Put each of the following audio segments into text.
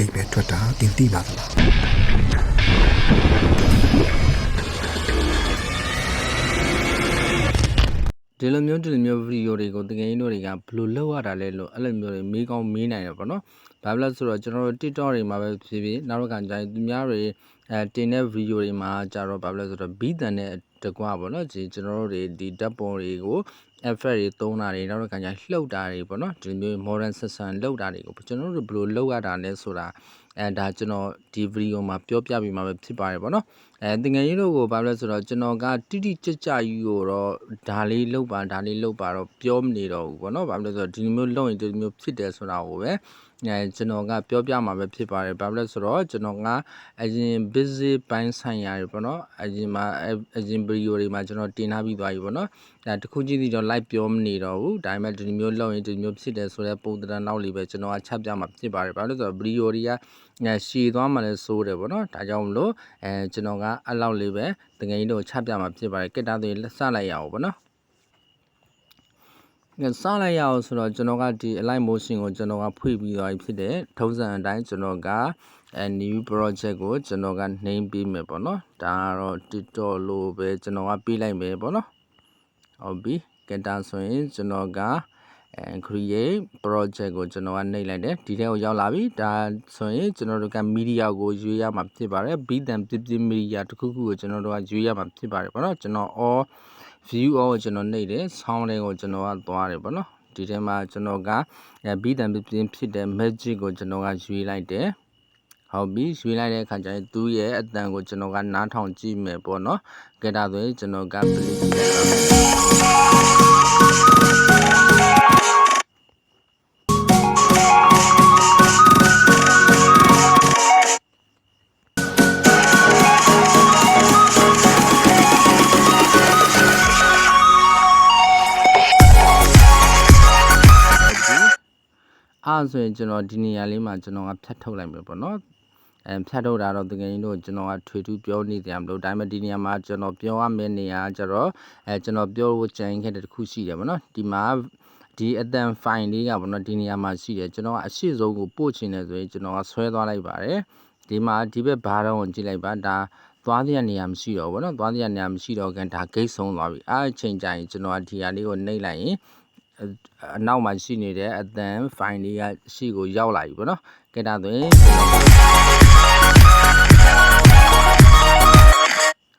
အိမ်ပဲထွက်တာတင်တိပါသလားဒီလိုမျိုးဗီဒီယိုတွေကိုတကယ်ကြီးတို့တွေကဘယ်လိုလုပ်ရတာလဲလို့အဲ့လိုမျိုးတွေမေးကောင်းမေးနိုင်တယ်ပေါ့နော်။ဘာဖြစ်လဲဆိုတော့ကျွန်တော်တို့ TikTok တွေမှာပဲဖြစ်ဖြစ်နောက်တစ်ခါကျရင်သူများတွေတင်တဲ့ဗီဒီယိုတွေမှာကြတော့ဘာဖြစ်လဲဆိုတော့ဘီတန်နဲ့တကွာပေါ့နော်ဒီကျွန်တော်တို့တွေဒီဓာတ်ပုံတွေကို effect တွေသုံးတာတွေနောက်တစ်ခါကျရင်လှုပ်တာတွေပေါ့နော်ဒီမျိုး modern system လှုပ်တာတွေကိုကျွန်တော်တို့ဘယ်လိုလုပ်ရတာလဲဆိုတာဒါကျွန်တော်ဒီဗီဒီယိုမှာပြောပြပြီးမှာပဲဖြစ်ပါတယ်ပေါ့နော်တကယ်ကြီးတို့ကိုဘာလို့လဲဆိုတော့ကျွန်တော်ကတိတိကျကျကြီးကိုတော့ဒါလေးလုပ်ပါတော့ပြောမနေတော့ဘူးပေါ့နော်ဘာလို့လဲဆိုတော့ဒီမျိုးလုပ်ရင်ဒီမျိုးဖြစ်တယ်ဆိုတာကိုပဲကျွန်တော်ကပြောပြမှာပဲဖြစ်ပါတယ်ဘာလို့လဲဆိုတော့ကျွန်တော်ကအရင် busy ပိုင်းဆိုင်ရာတွေပေါ့နော်အရင်ဗီဒီယိုတွေမှာကျွန်တော်တင်ထားပြီးသွားပြီပေါ့နော်ဒါတခုချင်းစီတော့ live ပြောမနေတော့ဘူးဒါပေမဲ့ဒီမျိုးလုပ်ရင်ဒီမျိုးဖြစ်တယ်ဆိုတဲ့ပုံသဏ္ဍာန်နောက်လေးပဲကျွန်တော်ကချက်ပြမှာဖြစ်ပါတယ်ဘာလို့လဲဆိုတော့ဗီဒီယိုတွေကရှည်သွားမှလည်းစိုးတယ်ပေါ့နော်ဒါကြောင့်မလို့ကျွန်တော်ကအဲ့လောက်လေးပဲတကယ်ကြီးတော့ချက်ပြမှာဖြစ်ပါတယ်ကက်တာတွေစလိုက်ရအောင်ပေါ့နော်စလိုက်ရအောင်ဆိုတော့ကျွန်တော်ကဒီ align motion ကိုကျွန်တော်ကဖွင့်ပြီးသွားပြီဖြစ်တယ်ထုံးစံအတိုင်းကျွန်တော်ကnew project ကိုကျွန်တော်က name ပေးမယ်ပေါ့နော်ဒါကတော့ TikTok လို့ပဲကျွန်တော်ကပေးလိုက်မယ်ပေါ့နော်ဟုတ်ပြီကက်တာဆိုရင်ကျွန်တော်ကcreate project ကိုကျွန်တော်ကနှိပ်လိုက်တယ်ဒီထဲကိုရောက်လာပြီဒါဆိုရင်ကျွန်တော်တို့က media ကိုရွေးရမှာဖြစ်ပါတယ် beat and pip media တခုခုကိုကျွန်တော်တို့ကရွေးရမှာဖြစ်ပါတယ်ပေါ့နော်ကျွန်တော် all view all ကိုကျွန်တော်နှိပ်တယ် sound တွေကိုကျွန်တော်ကသွားတယ်ပေါ့နော်ဒီထဲမှာကျွန်တော်က beat and pip ဖြစ်တဲ့ magic ကိုကျွန်တော်ကရွေးလိုက်တယ်ဟုတ်ပြီရွေးလိုက်တဲ့အခါကျရင်သူ့ရဲ့အတန်ကိုကျွန်တော်ကနားထောင်ကြည့်မယ်ပေါ့နော်ကြည့်တာဆိုရင်ကျွန်တော်က play ကြည့်လိုက်ပါအဲ့ဆိုရင်ကျွန်တော်ဒီနေရာလေးမှာကျွန်တော်ကဖြတ်ထုတ်လိုက်မယ်ပေါ့နော်ဖြတ်ထုတ်တာတော့တကယ်ကြီးတို့ကျွန်တော်ကထွေထူးပြောနေကြမလို့ဒါပေမဲ့ဒီနေရာမှာကျွန်တော်ပြောရမယ့်နေရာကျတော့ကျွန်တော်ပြောဖို့ကြံခဲ့တဲ့တစ်ခုရှိတယ်ပေါ့နော်ဒီမှာဒီအတန် file လေးကပေါ့နော်ဒီနေရာမှာရှိတယ်ကျွန်တော်ကအရှိဆုံးကိုပို့ချင်တယ်ဆိုရင်ကျွန်တော်ကဆွဲသွားလိုက်ပါတယ်ဒီမှာဒီဘက်ဘားတော့ကိုကြည့်လိုက်ပါဒါသွားတဲ့နေရာမရှိတော့ဘူးပေါ့နော်သွားတဲ့နေရာမရှိတော့ကန်ဒါ gate ဆုံးသွားပြီအဲ့အချိန်ကျရင်ကျွန်တော်ကဒီဟာလေးကိုနှိပ်လိုက်ရင်အနောက်မှာရှိနေတဲ့အတန် file လေးကရှေ့ကိုရောက်လာပြီပေါ့နော်ကဲဒါဆိုရင်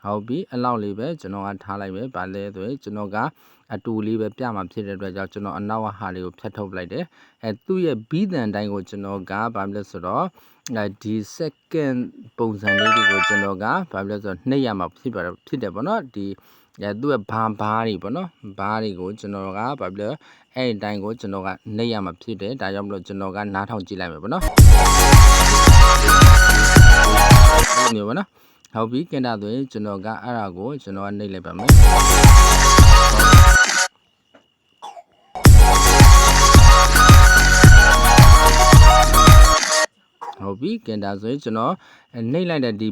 ဟုတ်ပြီအလောက်လေးပဲကျွန်တော်ကထားလိုက်ပဲဗာလဲဆိုရင်ကျွန်တော်ကအတူလေးပဲပြမှာဖြစ်တဲ့အတွက်ကြောင့်ကျွန်တော်အနောက်ကဟာလေးကိုဖြတ်ထုတ်လိုက်တယ်သူ့ရဲ့ဘီးတန်တိုင်းကိုကျွန်တော်ကဗာလဲဆိုတော့ဒီ second ပုံစံလေးတွေကိုကျွန်တော်ကဗာလဲဆိုတော့နှိပ်ရမှာဖြစ်တယ်ပေါ့နော်ဒီသူ့ရဲ့ဘားတွေပေါ့နော်ဘားတွေကိုကျွန်တော်ကဗာလဲအဲ့ဒီတိုင်းကိုကျွန်တော်ကနှိပ်ရမှာဖြစ်တယ်ဒါကြောင့်မလို့ကျွန်တော်ကနားထောင်ကြည့်လိုက်မယ်ပေါ့နော်ဒီမျိုးပေါ့နော်ဟုတ်ပြီကင်တာဆိုရင်ကျွန်တော်ကအဲ့ဒါကိုကျွန်တော်ကနှိပ်လိုက်ပါမယ်ဟုတ်ပြီကင်တာဆိုရင်ကျွန်တော်နှိပ်လိုက်တဲ့ဒီ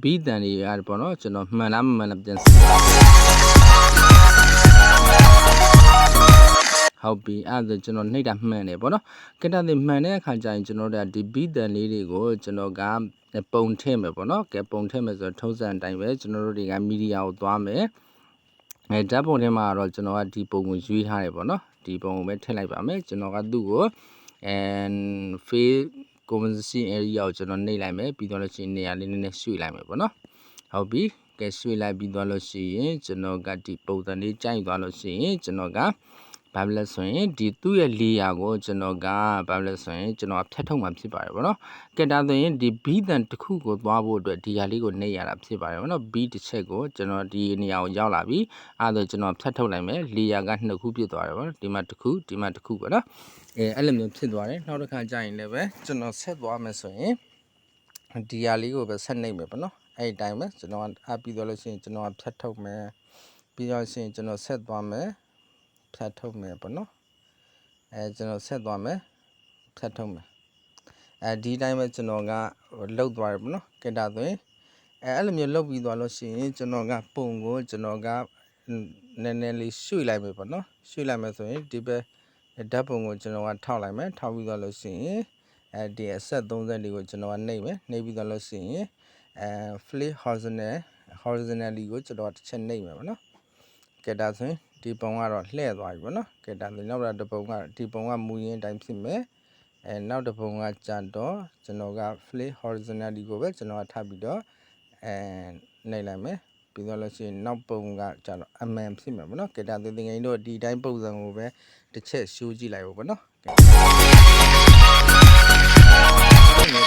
ဘီတန်တွေကပေါ့နော်ကျွန်တော်မှန်လားမမှန်လားပြန်စစ်ဟုတ်ပြီအဲ့ဒါကျွန်တော်နှိပ်တာမှန်တယ်ပေါ့နော်ကင်တာတွေမှန်တဲ့အခါကျရင်ကျွန်တော်တို့ဒီဘီတန်လေးတွေကိုကျွန်တော်ကပုံထည့်မယ်ပေါ့နော်ကဲပုံထည့်မယ်ဆိုတော့ထုံးစံအတိုင်းပဲကျွန်တော်တို့တွေကမီဒီယာကိုသွားမယ်ဓာတ်ပုံထဲမှာတော့ကျွန်တော်ကဒီပုံကိုရွေးထားတယ်ပေါ့နော်ဒီပုံကိုပဲထည့်လိုက်ပါမယ်ကျွန်တော်ကသူ့ကိုface composition area ကိုကျွန်တော်နှိပ်လိုက်မယ်ပြီးတော့လို့ရှိရင်နေရာလေးနည်းနည်းရွှေ့လိုက်မယ်ပေါ့နော်ဟုတ်ပြီကဲရွှေ့လိုက်ပြီးတော့လို့ရှိရင်ကျွန်တော်ကဒီပုံစံလေးကြိုက်သွားလို့ရှိရင်ကျွန်တော်ကဘာလဲဆိုရင်ဒီသူ့ရဲ့ layer ကိုကျွန်တော်ကဘာလဲဆိုရင်ကျွန်တော်ဖြတ်ထုတ်မှဖြစ်ပါတယ်ဗောနော်ကဲဒါဆိုရင်ဒီ beat တန်တစ်ခုကိုသွားဖို့အတွက်ဒီဟာလေးကိုနှိပ်ရတာဖြစ်ပါတယ်ဗောနော် beat တစ်ချက်ကိုကျွန်တော်ဒီနေရာကိုရောက်လာပြီအဲ့ဒါကျွန်တော်ဖြတ်ထုတ်လိုက်မယ် layer ကနှစ်ခုဖြစ်သွားတယ်ဗောနော်ဒီမှာတစ်ခုဒီမှာတစ်ခုဗောနော်အဲ့လိုမျိုးဖြစ်သွားတယ်နောက်တစ်ခါကျရင်လည်းပဲကျွန်တော်ဆက်သွားမယ်ဆိုရင်ဒီဟာလေးကိုပဲဆက်နှိပ်မယ်ဗောနော်အဲ့ဒီတိုင်းပဲကျွန်တော်အားပြီးတော့လို့ရှိရင်ကျွန်တော်ဖြတ်ထုတ်မယ်ပြီးတော့ရှိရင်ကျွန်တော်ဆက်သွားမယ်ဖြတ်ထုတ်မယ်ပေါ့နော်ကျွန်တော်ဆက်သွားမယ်ဖြတ်ထုတ်မယ်ဒီတိုင်းပဲကျွန်တော်ကလှုပ်သွားတယ်ပေါ့နော်ကဲဒါဆိုရင်အဲ့လိုမျိုးလှုပ်ပြီးသွားလို့ရှိရင်ကျွန်တော်ကပုံကိုကျွန်တော်ကနည်းနည်းလေးရွှေ့လိုက်မယ်ပေါ့နော်ရွှေ့လိုက်မယ်ဆိုရင်ဒီဘက်ဓာတ်ပုံကိုကျွန်တော်ကထောက်လိုက်မယ်ထောက်ပြီးသွားလို့ရှိရင် ဒီအဆက်30ဒီကိုကျွန်တော်ကနှိပ်မယ်နှိပ်ပြီးတော့လို့ရှိရင်flip horizontally ကိုကျွန်တော်တစ်ချက်နှိပ်မယ်ပေါ့နော်ကဲဒါဆိုရင်ဒီပုံကတော့လှည့်သွားပြီပေါ့နော်ကဲဒါဆိုနောက်တစ်ပုံကဒီပုံကမူရင်းအတိုင်းဖြစ်မယ်နောက်တစ်ပုံကကြတော့ကျွန်တော်က flip horizontally ကိုပဲကျွန်တော်ကထပ်ပြီးတော့နှိပ်လိုက်မယ်ပြီးတော့လို့ရှိရင်နောက်ပုံကကြတော့အမှန်ဖြစ်မယ်ပေါ့နော်ကဲဒါဆိုသင်ငယ်တို့ဒီတိုင်းပုံစံကိုပဲတစ်ချက်ရှိုးကြည့်လိုက်ဖို့ပေါ့နော်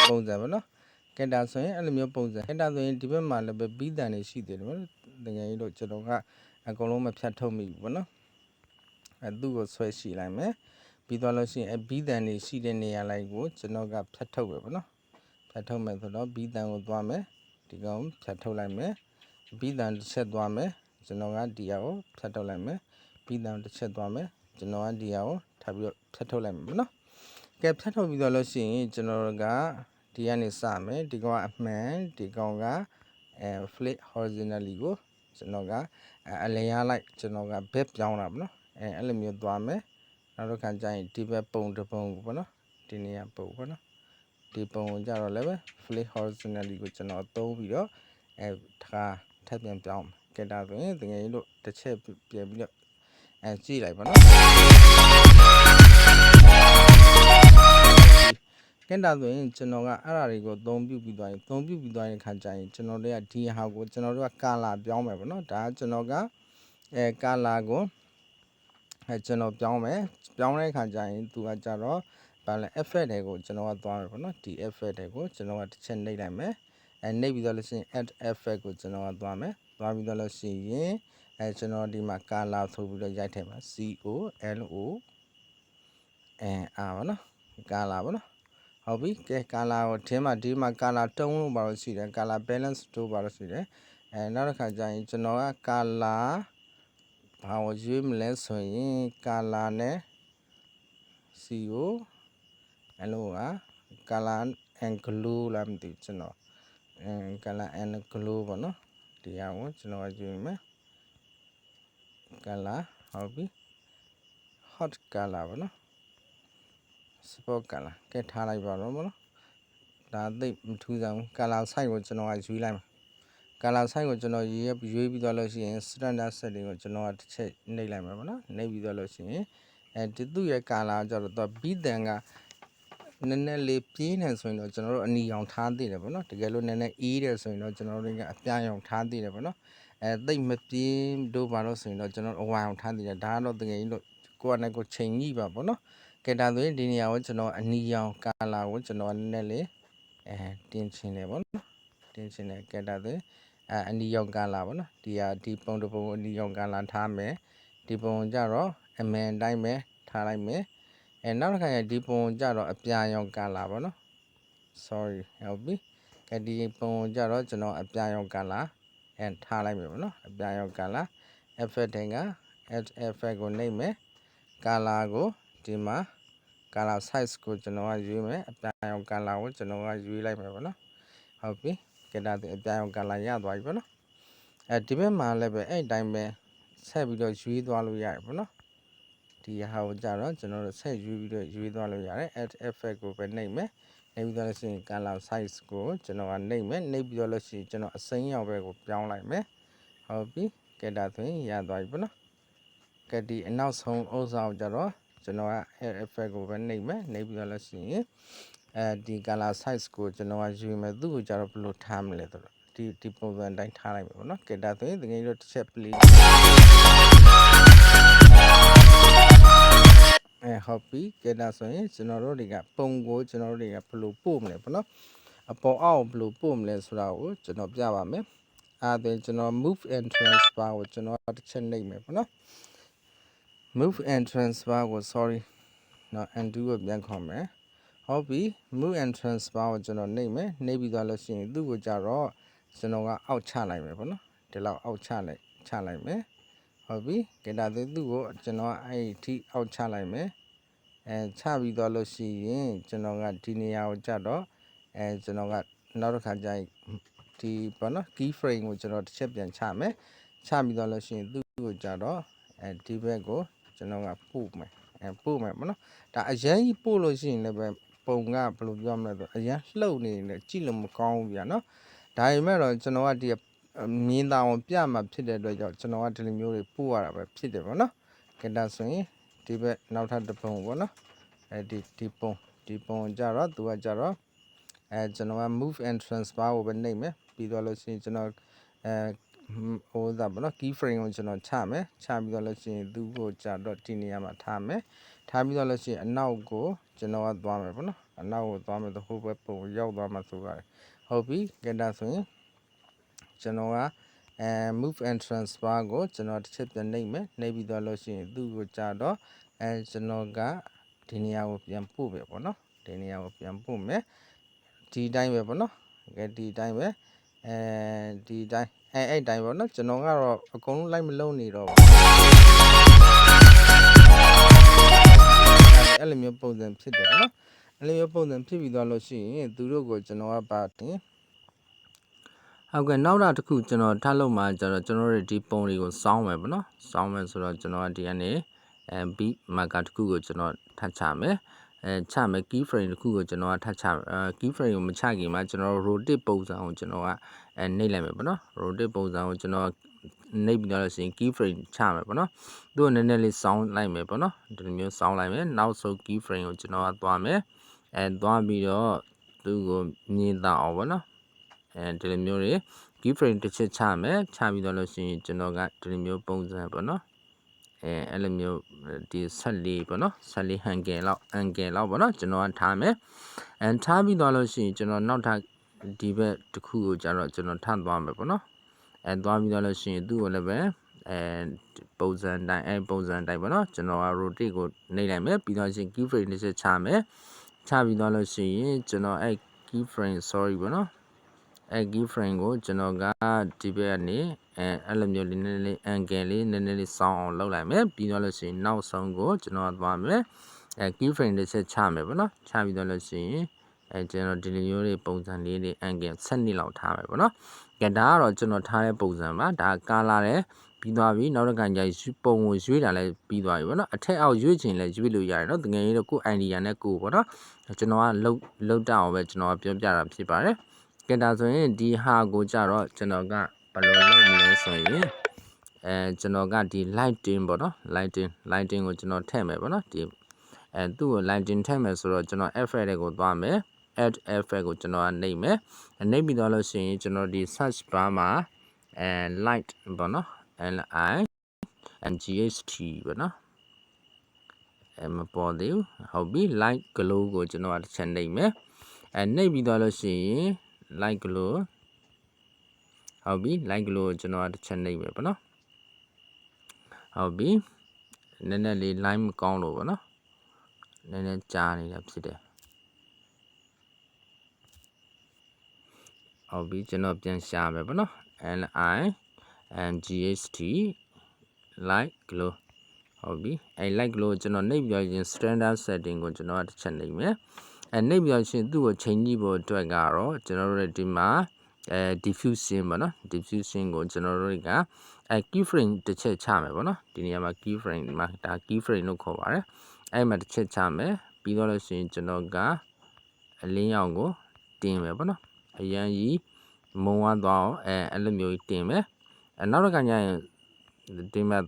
ပုံစံပေါ့နော်ကဲဒါဆိုရင်အဲ့လိုမျိုးပုံစံကဲဒါဆိုရင်ဒီဘက်မှာလည်းပဲဘီးတန်တွေရှိသေးတယ်ပေါ့နော်တကယ်ကြီးတို့ကျွန်တော်ကအကုန်လုံးမဖြတ်ထုတ်မိဘူးပေါ့နော်သူ့ကိုဆွဲရှိလိုက်မယ်ပြီးတော့လို့ရှိရင်ဘီးတန်တွေရှိတဲ့နေရာလိုက်ကိုကျွန်တော်ကဖြတ်ထုတ်ပဲပေါ့နော်ဖြတ်ထုတ်မယ်ဆိုတော့ဘီးတန်ကိုသွားမယ်ဒီကောင်ဖြတ်ထုတ်လိုက်မယ်ဘီးတန်တစ်ချက်သွားမယ်ကျွန်တော်ကဒီဟာကိုဖြတ်ထုတ်လိုက်မယ်ဘီးတန်တစ်ချက်သွားမယ်ကျွန်တော်ကဒီဟာကိုထပ်ပြီးတော့ဖြတ်ထုတ်လိုက်မယ်ပေါ့နော်ကဲဖြတ်ထုတ်ပြီးတော့လို့ရှိရင်ကျွန်တော်ကဒီကနေစမယ်ဒီကောင်ကအမှန်ဒီကောင်ကflip horizontally ကိုကျွန်တော်ကအလျားလိုက်ကျွန်တော်ကဘက်ပြောင်းတာပေါ့နော်အဲ့လိုမျိုးသွားမယ်နောက်တစ်ခါကျရင်ဒီဘက်ပုံတစ်ပုံကိုပေါ့နော်ဒီနေရာပုံပေါ့နော်ဒီပုံကိုကြတော့လည်းပဲ flip horizontally ကိုကျွန်တော်သုံးပြီးတော့ထပ်ပြန်ပြောင်းကဲဒါဆိုရင်တကယ်လို့တစ်ချက်ပြန်ပြီးတော့ကြည့်လိုက်ပါနော်ကဲဒါဆိုရင်ကျွန်တော်ကအဲ့ဒါတွေကိုသုံးပြုပြီးသွားရင်ခါကျရင်ကျွန်တော်တို့ကဒီဟာကိုကျွန်တော်တို့ကကာလာပြောင်းမယ်ပေါ့နော်ဒါကကျွန်တော်ကကာလာကိုကျွန်တော်ပြောင်းမယ်ပြောင်းတဲ့ခါကျရင်သူကကြတော့ဘာလဲ effect တွေကိုကျွန်တော်ကသွားမယ်ပေါ့နော်ဒီ effect တွေကိုကျွန်တော်ကတစ်ချက်နှိပ်လိုက်မယ်နှိပ်ပြီးတော့လို့ရှိရင် add effect ကိုကျွန်တော်ကသွားမယ်သွားပြီးတော့လို့ရှိရင်ကျွန်တော်ဒီမှာ color ဆိုပြီးတော့ရိုက်ထည့်မှာ color ပါနော် color ပါနော်ဟုတ်ပြီကဲ color ကိုဒီမှာ color တုံးလို့ပါလို့ရှိတယ် color balance တို့ပါလို့ရှိတယ်နောက်တစ်ခါကျရင်ကျွန်တော်က color ဘာကိုရွေးမလဲဆိုရင် color နဲ့ CO အဲ့လိုက color and glow လာမသိဘူးကျွန်တော်color and glow ပေါ့နော်ဒီဟာကိုကျွန်တော်ရွေးမယ် color ဟုတ်ပြီ hot color ပေါ့နော် sport color ကဲထားလိုက်ပါတော့မနော်ဒါသိမထူးစားဘူး color size ကိုကျွန်တော်ကရွေးလိုက်မှာ color size ကိုကျွန်တော်ရွေးပြီးတော့လို့ရှိရင် standard setting ကိုကျွန်တော်ကတစ်ချက်နှိပ်လိုက်မှာပေါ့နော်နှိပ်ပြီးတော့လို့ရှိရင်ဒီသူ့ရဲ့ color ကျတော့သူဘီတန်ကနည်းနည်းလေးပြင်းနေဆိုရင်တော့ကျွန်တော်တို့အနီရောင်ထားသေးတယ်ပေါ့နော်တကယ်လို့နည်းနည်းအေးတယ်ဆိုရင်တော့ကျွန်တော်တို့ကအပြာရောင်ထားသေးတယ်ပေါ့နော်သိမပြင်းတို့ပါလို့ဆိုရင်တော့ကျွန်တော်အဝါရောင်ထားသေးတယ်ဒါကတော့တကယ်လို့ကိုယ်နဲ့ကိုယ်ချိန်ညှိပါပေါ့နော်ကဲဒါဆိုရင်ဒီနေရာကိုကျွန်တော်အနီရောင် color ကိုကျွန်တော်နည်းနည်းလေးတင်ချင်တယ်ပေါ့နော်တင်ချင်တယ်ကဲဒါဆိုရင်အနီရောင် color ပေါ့နော်ဒီပုံတစ်ပုံအနီရောင် color ထားမယ်ဒီပုံကြတော့အမှန်တိုင်းပဲထားလိုက်မယ်နောက်တစ်ခါဒီပုံကြတော့အပြာရောင် color ပေါ့နော် sorry ဟုတ်ပြီကဲဒီပုံကြတော့ကျွန်တော်အပြာရောင် color ထားလိုက်မယ်ပေါ့နော်အပြာရောင် color effect တွေက add effect ကိုနှိပ်မယ် color ကိုဒီမှာ color size ကိုကျွန်တော်ကရွေးမယ်အပြာရောင် color ကိုကျွန်တော်ကရွေးလိုက်မယ်ပေါ့နော်ဟုတ်ပြီကဲဒါဆိုအပြာရောင် color ရသွားပြီပေါ့နော်ဒီဘက်မှာလည်းပဲအဲ့တိုင်းပဲဆက်ပြီးတော့ရွေးသွားလို့ရတယ်ပေါ့နော်ဒီဟာကိုကြတော့ကျွန်တော်တို့ဆက်ရွေးပြီးတော့ရွေးသွားလို့ရတယ် add effect ကိုပဲနှိပ်မယ်နှိပ်ပြီးတော့လို့ရှိရင် color size ကိုကျွန်တော်ကနှိပ်မယ်နှိပ်ပြီးတော့လို့ရှိရင်ကျွန်တော်အစိမ်းရောင်ဘက်ကိုပြောင်းလိုက်မယ်ဟုတ်ပြီကဲဒါဆိုရင်ရသွားပြီပေါ့နော်ကဲဒီအနောက်ဆုံးဥစ္စာကိုကြတော့ကျွန်တော်က add effect ကိုပဲနှိပ်မယ်နှိပ်ပြီးတော့လို့ရှိရင်ဒီ color size ကိုကျွန်တော်ကယူမယ်သူ့ကိုကြတော့ဘယ်လိုထားမလဲဆိုတော့ဒီပုံစံတိုင်းထားလိုက်မယ်ပေါ့နော်ကဲဒါဆိုရင်တကယ်လို့တစ်ချက် play ဟုတ်ပြီကဲဒါဆိုရင်ကျွန်တော်တို့တွေကပုံကိုကျွန်တော်တို့တွေကဘယ်လိုပို့မလဲပေါ့နော်အပေါ်အောက်ဘယ်လိုပို့မလဲဆိုတာကိုကျွန်တော်ပြပါမယ်ဒါကျွန်တော် move and transfer ကိုကျွန်တော်တစ်ချက်နှိပ်မယ်ပေါ့နော် move and transfer ကို sorry နော် undo ကိုပြန်ခေါ်မယ်ဟုတ်ပြီ move and transfer ကိုကျွန်တော်နှိပ်မယ်နှိပ်ပြီးသွားလို့ရှိရင်သူ့ကိုကြတော့ကျွန်တော်ကအောက်ချလိုက်မယ်ပေါ့နော်ဒီလောက်အောက်ချလိုက်မယ်ဟုတ်ပြီကဲဒါသူ့ကိုကျွန်တော်အဲ့ဒီအောက်ချလိုက်မယ်ချပြီးသွားလို့ရှိရင်ကျွန်တော်ကဒီနေရာကိုကြတော့ကျွန်တော်ကနောက်တစ်ခါကျရင်ဒီပေါ့နော် key frame ကိုကျွန်တော်တစ်ချက်ပြန်ချမယ်ချပြီးသွားလို့ရှိရင်သူ့ကိုကြတော့ဒီဘက်ကိုကျွန်တော်ကပို့မယ်ပေါ့နော်ဒါအရင်ကြီးပို့လို့ရှိရင်လည်းပဲ ပုံကဘယ်လိုပြောမလဲဆိုအရင်လှုပ်နေတယ်ကြည့်လို့မကောင်းဘူးဗျာနော်ဒါပေမဲ့တော့ကျွန်တော်ကဒီမြင်သာအောင်ပြမှာဖြစ်တဲ့အတွက်ကြောင့်ကျွန်တော်ကဒီလိုမျိုးတွေပို့ရတာပဲဖြစ်တယ်ပေါ့နော်ကဲဒါဆိုရင်ဒီဘက်နောက်ထပ်တစ်ပုံပေါ့နော်ဒီပုံကြတော့သူကကြတော့ကျွန်တော်က move and transfer ကိုပဲနှိပ်မယ်ပြီးတော့လို့ရှိရင်ကျွန်တော်ဟိုဒါပေါ့နော် key frame ကိုကျွန်တော်ချမယ်ချပြီးတော့လို့ရှိရင်သူ့ကိုကြတော့ဒီနေရာမှာထားမယ်ထားပြီးတော့လို့ရှိရင်အနောက်ကိုကျွန်တော်ကသွားမယ်ပေါ့နော်အနောက်ကိုသွားမယ်ဆိုဟိုဘက်ပုံရောက်သွားမှာဆိုပါတယ်ဟုတ်ပြီကဲဒါဆိုရင်ကျွန်တော်ကmove and transfer ကိုကျွန်တော်တစ်ချက်ပြန်နှိပ်မယ်နှိပ်ပြီးတော့လို့ရှိရင်သူ့ကိုကြတော့ကျွန်တော်ကဒီနေရာကိုပြန်ပို့ပဲပေါ့နော်ဒီနေရာကိုပြန်ပို့မယ်ဒီတိုင်းပဲပေါ့နော်ကဲဒီတိုင်းပဲဒီတိုင်းအဲ့တိုင်းပေါ့နော်ကျွန်တော်ကတော့အကုန်လုံးလိုက်မလုံးနေတော့ပါအဲ့လိုမျိုးပုံစံဖြစ်တယ်နော်အဲ့လိုမျိုးပုံစံဖြစ်ပြီးသွားလို့ရှိရင်သူတို့ကိုကျွန်တော်ကပါတင်ဟုတ်ကဲ့နောက်တစ်ခုကျွန်တော်ထားလို့မှာကျတော့ကျွန်တော်တို့ဒီပုံတွေကိုစောင်းမယ်ပေါ့နော်စောင်းမယ်ဆိုတော့ကျွန်တော်ကဒီကနေbeat marker တစ်ခုကိုကျွန်တော်ထပ်ချမယ်ချမယ် key frame တစ်ခုကိုကျွန်တော်ကထပ်ချkey frame ကိုမချခင်မှာကျွန်တော် rotate ပုံစံကိုကျွန်တော်ကနှိပ်လိုက်မယ်ပေါ့နော် rotate ပုံစံကိုကျွန်တော်နှိပ်ပြီးတော့ဆိုရင် key frame ချမယ်ပေါ့နော်သူ့ကိုနည်းနည်းလေးစောင်းလိုက်မယ်ပေါ့နော်ဒီလိုမျိုးစောင်းလိုက်မယ်နောက်ဆုံး key frame ကိုကျွန်တော်ကသွားမယ်သွားပြီးတော့သူ့ကိုမြင်သာအောင်ပေါ့နော်ဒီလိုမျိုးတွေ key frame တစ်ချက်ချမယ်ချပြီးတော့လို့ရှိရင်ကျွန်တော်ကဒီလိုမျိုးပုံစံပေါ့နော်အဲ့လိုမျိုးဒီ14ပေါ့နော်14 angle လောက်ပေါ့နော်ကျွန်တော်ကထားမယ်ထားပြီးတော့လို့ရှိရင်ကျွန်တော်နောက်ထပ်ဒီဘက်တစ်ခုကိုကျတော့ကျွန်တော်ထပ်သွားမယ်ပေါ့နော်သွားပြီးတော့လို့ရှိရင်သူ့ကိုလည်းပဲပုံစံတိုင်းပုံစံတိုင်းပေါ့နော်ကျွန်တော်က rotate ကိုနှိပ်လိုက်မယ်ပြီးတော့ရှင် key frame တစ်ချက်ချမယ်ချပြီးတော့လို့ရှိရင်ကျွန်တော်key frame sorry ပေါ့နော်key frame ကိုကျွန်တော်ကဒီဘက်ကနေအဲ့လိုမျိုးလေးနည်းနည်းလေး angle လေးနည်းနည်းလေးစောင်းအောင်လုပ်လိုက်မယ်ပြီးတော့လို့ရှိရင်နောက်ဆုံးကိုကျွန်တော်သွားမယ်key frame တစ်ချက်ချမယ်ပေါ့နော်ချပြီးတော့လို့ရှိရင်ကျွန်တော်ဒီလိုမျိုးလေးပုံစံလေးတွေ angle 7လောက်ထားမယ်ပေါ့နော်ကဲဒါကတော့ကျွန်တော်ထားတဲ့ပုံစံပါဒါကာလာတယ်ပြီးသွားပြီနောက်တစ်ခါကျပုံကိုရွေးတာလည်းပြီးသွားပြီပေါ့နော်အထက်အောက်ရွေးချင်လည်းရွေးလို့ရတယ်နော်တကယ်လို့ကိုယ် idea နဲ့ကိုယ်ပေါ့နော်ကျွန်တော်ကလုတ်တအောင်ပဲကျွန်တော်ပြောပြတာဖြစ်ပါတယ်ကဲဒါဆိုရင်ဒီဟာကိုကြတော့ကျွန်တော်ကဘယ်လိုလုပ်မလဲဆိုရင်ကျွန်တော်ကဒီ lighting ပေါ့နော် lighting ကိုကျွန်တော်ထည့်မယ်ပေါ့နော်ဒီသူ့ကို lighting ထည့်မယ်ဆိုတော့ကျွန်တော် effect တွေကိုသွားမယ် add effect ကိုကျွန်တော်ကနှိပ်မယ်နှိပ်ပြီးတော့လို့ရှိရင်ကျွန်တော်ဒီ search bar မှာlight ပေါ့နော် LIGHT ပေါ့နော်မပေါ်သေးဘူးဟုတ်ပြီ light glow ကိုကျွန်တော်တစ်ချက်နှိပ်မယ်နှိပ်ပြီးတော့လို့ရှိရင် light glow ဟုတ်ပြီ light glow ကိုကျွန်တော်တစ်ချက်နှိပ်မယ်ပေါ့နော်ဟုတ်ပြီနည်းနည်းလေး line မကောင်းလို့ပေါ့နော်နည်းနည်းကြားနေတာဖြစ်တယ်ဟုတ်ပြီကျွန်တော်ပြန်ရှာမယ်ပေါ့နော် LIGHT light glow ဟုတ်ပြီlight glow ကျွန်တော်နှိပ်ပြီးရင် standard setting ကိုကျွန်တော်တစ်ချက်နှိပ်မယ်နှိပ်ပြီးရင်သူ့ကိုချိန်ကြည့်ဖို့အတွက်ကတော့ကျွန်တော်တို့ဒီမှာdiffusion ပေါ့နော် diffusion ကိုကျွန်တော်တို့ကkey frame တစ်ချက်ချမယ်ပေါ့နော်ဒီနေရာမှာ key frame မှာဒါ key frame လို့ခေါ်ပါတယ်အဲ့မှာတစ်ချက်ချမယ်ပြီးတော့လို့ရှိရင်ကျွန်တော်ကအလင်းရောင်ကိုတင်မယ်ပေါ့နော်အရန်ကြီးမုံဝါသွားအောင်အဲ့လိုမျိုးတင်မယ်နောက်တစ်ခါကျရင်ဒီမှာ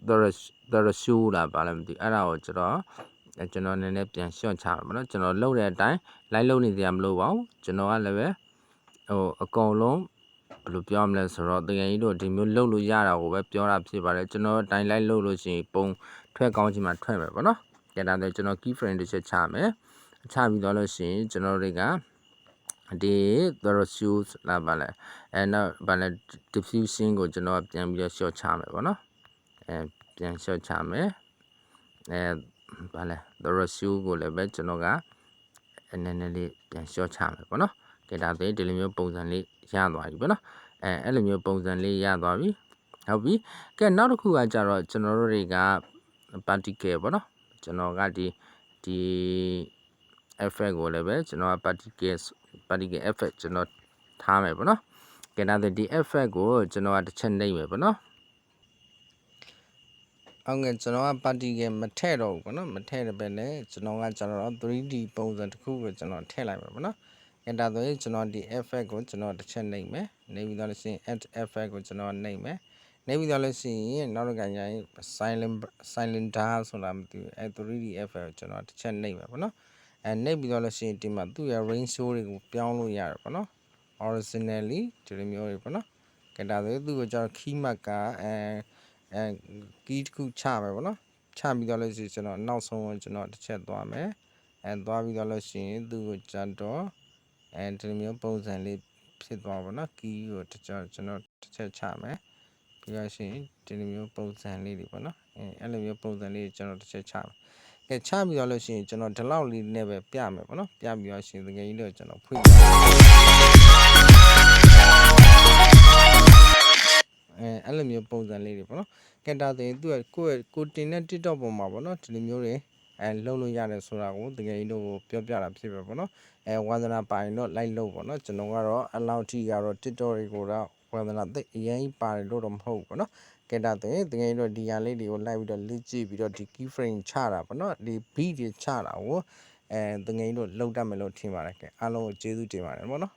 show လာပါလားမသိအဲ့ဒါကိုကျွန်တော်နည်းနည်းပြန်ရှော့ချမှာပေါ့နော်ကျွန်တော်လှုပ်တဲ့အတိုင်းလိုက်လှုပ်နေစရာမလိုပါဘူးကျွန်တော်ကလည်းပဲအကုန်လုံးဘယ်လိုပြောမလဲဆိုတော့တကယ်ကြီးတို့ဒီမျိုးလှုပ်လို့ရတာကိုပဲပြောတာဖြစ်ပါတယ်ကျွန်တော်တိုင်းလိုက်လှုပ်လို့ရှိရင်ပုံထွက်ကောင်းချင်မှထွက်မယ်ပေါ့နော်ကြည့်တာဆိုကျွန်တော် key frame တစ်ချက်ချမယ်ချပြီးတော့လို့ရှိရင်ကျွန်တော်တွေကဒီ shoes လာပါလဲနောက်ပါလဲ diffusion ကိုကျွန်တော်ပြန်ပြီးတော့ short ချမယ်ပေါ့နော်ပြန် short ချမယ်ပါလဲ shoes ကိုလည်းပဲကျွန်တော်ကနည်းနည်းလေးပြန် short ချမယ်ပေါ့နော်ကြည့်တာဆိုဒီလိုမျိုးပုံစံလေးရသွားပြီပေါ့နော်အဲ့လိုမျိုးပုံစံလေးရသွားပြီဟုတ်ပြီကဲနောက်တစ်ခုကကြတော့ကျွန်တော်တို့တွေက particle ပေါ့နော်ကျွန်တော်ကဒီ effect ကိုလည်းပဲကျွန်တော်က particle effect ကျွန်တော်ထားမယ်ပေါ့နော်ကဲဒါဆိုဒီ effect ကိုကျွန်တော်ကတစ်ချက်နှိပ်မယ်ပေါ့နော် အောင်ကကျွန်တော်ကပါတီကမထည့်တော့ဘူးပေါ့နော်မထည့်တဲ့ပဲနဲ့ကျွန်တော်က 3D ပုံစံတစ်ခုကိုကျွန်တော်ထည့်လိုက်ပါပေါ့နော်အဲ့ဒါဆိုရင်ကျွန်တော်ဒီ effect ကိုကျွန်တော်တစ်ချက်နှိပ်မယ်နှိပ်ပြီးတော့လို့ရှိရင် add effect ကိုကျွန်တော်နှိပ်မယ်နှိပ်ပြီးတော့လို့ရှိရင်နောက်တစ်ခါကျရင် cylinder ဆိုတာမသိဘူးအဲ့ 3D effect ကိုကျွန်တော်တစ်ချက်နှိပ်မယ်ပေါ့နော်အဲ့နှိပ်ပြီးတော့လို့ရှိရင်ဒီမှာသူ့ရဲ့ range show တွေကိုပြောင်းလို့ရတယ်ပေါ့နော် originally ဒီလိုမျိုးတွေပေါ့နော်အဲ့ဒါဆိုသူ့ကိုကျွန်တော် key mark ကkey တစ်ခုချမယ်ပေါ့နော်ချပြီးတော့လို့ရှိရင်ကျွန်တော်နောက်ဆုံးကိုကျွန်တော်တစ်ချက်သွားမယ်သွားပြီးတော့လို့ရှိရင်သူ့ကိုကျွန်တော်ဒီလိုမျိုးပုံစံလေးဖြစ်သွားပါတော့ key ကိုကျွန်တော်တစ်ချက်ချမယ်ပြီးတော့ရှိရင်ဒီလိုမျိုးပုံစံလေးတွေပေါ့နော်အဲ့လိုမျိုးပုံစံလေးကျွန်တော်တစ်ချက်ချမယ်ချပြီးတော့လို့ရှိရင်ကျွန်တော်ဒီလောက်လေးနဲ့ပဲပြမယ်ပေါ့နော်ပြပြီးတော့ရှိရင်တကယ်ကြီးတော့ကျွန်တော်ဖွင့်အဲ့လိုမျိုးပုံစံလေးတွေပေါ့နော်ကဲဒါဆိုရင်သူကကိုတင်တဲ့ TikTok ပေါ်မှာပေါ့နော်ဒီလိုမျိုးတွေလှုပ်လို့ရတယ်ဆိုတာကိုတကယ်ကြီးတို့ပြောပြတာဖြစ်ပဲပေါ့နော်ဝါသနာပိုင်တော့လိုက်လို့ပေါ့နော်ကျွန်တော်ကတော့အလောက်ထိကတော့ TikTok တွေကိုတော့ဝါသနာသိအရင်ပါတယ်လို့တော့မဟုတ်ဘူးပေါ့နော်ကဲဒါဆိုရင်တကယ်ကြီးတို့ဒီဟာလေးတွေကိုလိုက်ပြီးတော့လေ့ကြည့်ပြီးတော့ဒီ key frame ချတာပေါ့နော်ဒီ beat တွေချတာကိုတကယ်ကြီးတို့လောက်တတ်မယ်လို့ထင်ပါတယ်ကဲအားလုံးကိုကျေးဇူးတင်ပါတယ်ပေါ့နော်